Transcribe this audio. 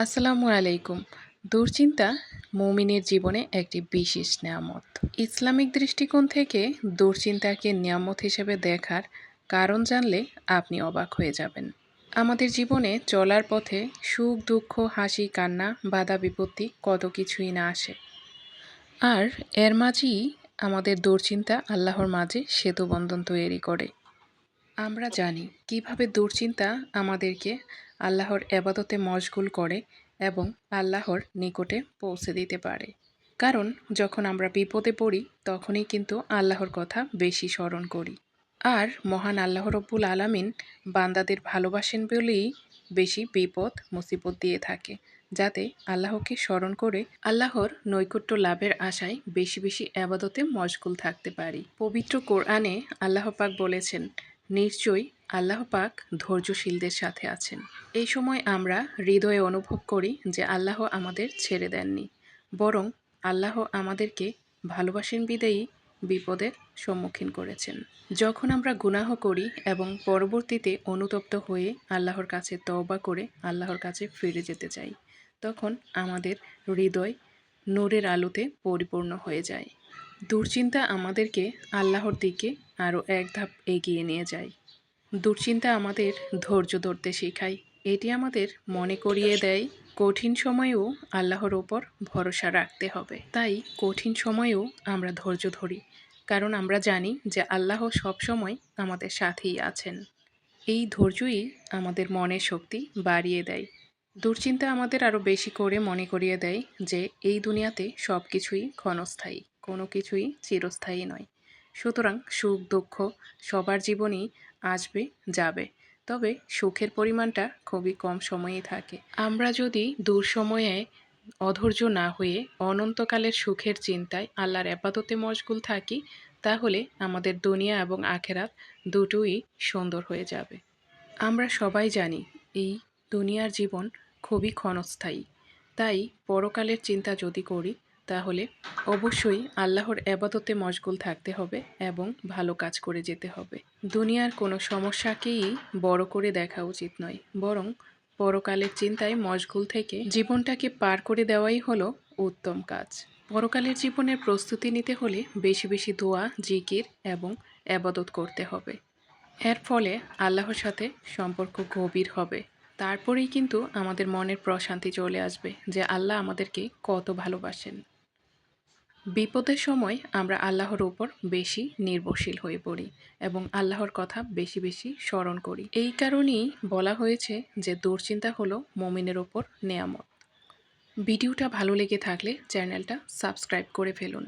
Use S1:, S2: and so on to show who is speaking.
S1: আসসালামু আলাইকুম। দুশ্চিন্তা মুমিনের জীবনে একটি বিশেষ নেয়ামত। ইসলামিক দৃষ্টিকোণ থেকে দুশ্চিন্তাকে নিয়ামত হিসেবে দেখার কারণ জানলে আপনি অবাক হয়ে যাবেন। আমাদের জীবনে চলার পথে সুখ, দুঃখ, হাসি, কান্না, বাধা বিপত্তি কত কিছুই না আসে। আর এর মাঝেই আমাদের দুশ্চিন্তা আল্লাহর মাঝে সেতুবন্ধন তৈরি করে। আমরা জানি কিভাবে দুশ্চিন্তা আমাদেরকে আল্লাহর এবাদতে মশগুল করে এবং আল্লাহর নিকটে পৌঁছে দিতে পারে। কারণ যখন আমরা বিপদে পড়ি তখনই কিন্তু আল্লাহর কথা বেশি স্মরণ করি। আর মহান আল্লাহ রব্বুল আলামিন বান্দাদের ভালোবাসেন বলেই বেশি বিপদ মুসিবত দিয়ে থাকে, যাতে আল্লাহকে স্মরণ করে আল্লাহর নৈকট্য লাভের আশায় বেশি বেশি এবাদতে মশগুল থাকতে পারি। পবিত্র কোরআনে আল্লাহ পাক বলেছেন, নিশ্চয়ই আল্লাহ পাক ধৈর্যশীলদের সাথে আছেন। এই সময় আমরা হৃদয়ে অনুভব করি যে আল্লাহ আমাদের ছেড়ে দেননি, বরং আল্লাহ আমাদেরকে ভালোবাসেন বিদায়ী বিপদের সম্মুখীন করেছেন। যখন আমরা গুনাহ করি এবং পরবর্তীতে অনুতপ্ত হয়ে আল্লাহর কাছে তওবা করে আল্লাহর কাছে ফিরে যেতে চাই, তখন আমাদের হৃদয় নূরের আলোতে পরিপূর্ণ হয়ে যায়। দুশ্চিন্তা আমাদেরকে আল্লাহর দিকে আরও এক ধাপ এগিয়ে নিয়ে যায়। দুশ্চিন্তা আমাদের ধৈর্য ধরতে শেখায়। এটি আমাদের মনে করিয়ে দেয় কঠিন সময়েও আল্লাহর ওপর ভরসা রাখতে হবে। তাই কঠিন সময়েও আমরা ধৈর্য ধরি, কারণ আমরা জানি যে আল্লাহ সবসময় আমাদের সাথেই আছেন। এই ধৈর্যই আমাদের মনের শক্তি বাড়িয়ে দেয়। দুশ্চিন্তা আমাদের আরও বেশি করে মনে করিয়ে দেয় যে এই দুনিয়াতে সব কিছুই ক্ষণস্থায়ী, কোনো কিছুই চিরস্থায়ী নয়। সুতরাং সুখ দুঃখ সবার জীবনেই আসবে যাবে, তবে সুখের পরিমাণটা খুবই কম সময়েই থাকে। আমরা যদি দুঃসময়ে অধৈর্য না হয়ে অনন্তকালের সুখের চিন্তায় আল্লাহর ইবাদতে মশগুল থাকি, তাহলে আমাদের দুনিয়া এবং আখেরাত দুটোই সুন্দর হয়ে যাবে। আমরা সবাই জানি এই দুনিয়ার জীবন খুবই ক্ষণস্থায়ী, তাই পরকালের চিন্তা যদি করি তাহলে অবশ্যই আল্লাহর ইবাদতে মশগুল থাকতে হবে এবং ভালো কাজ করে যেতে হবে। দুনিয়ার কোনো সমস্যাকেই বড় করে দেখা উচিত নয়, বরং পরকালের চিন্তায় মশগুল থেকে জীবনটাকে পার করে দেওয়াই হলো উত্তম কাজ। পরকালের জীবনের প্রস্তুতি নিতে হলে বেশি বেশি দোয়া, জিকির এবং ইবাদত করতে হবে। এর ফলে আল্লাহর সাথে সম্পর্ক গভীর হবে। তারপরেই কিন্তু আমাদের মনের প্রশান্তি চলে আসবে যে আল্লাহ আমাদেরকে কত ভালোবাসেন। বিপদের সময় আমরা আল্লাহর উপর বেশি নির্ভরশীল হয়ে পড়ি এবং আল্লাহর কথা বেশি বেশি স্মরণ করি। এই কারণেই বলা হয়েছে যে দুশ্চিন্তা হলো মুমিনের ওপর নেয়ামত। ভিডিওটা ভালো লেগে থাকলে চ্যানেলটা সাবস্ক্রাইব করে ফেলুন।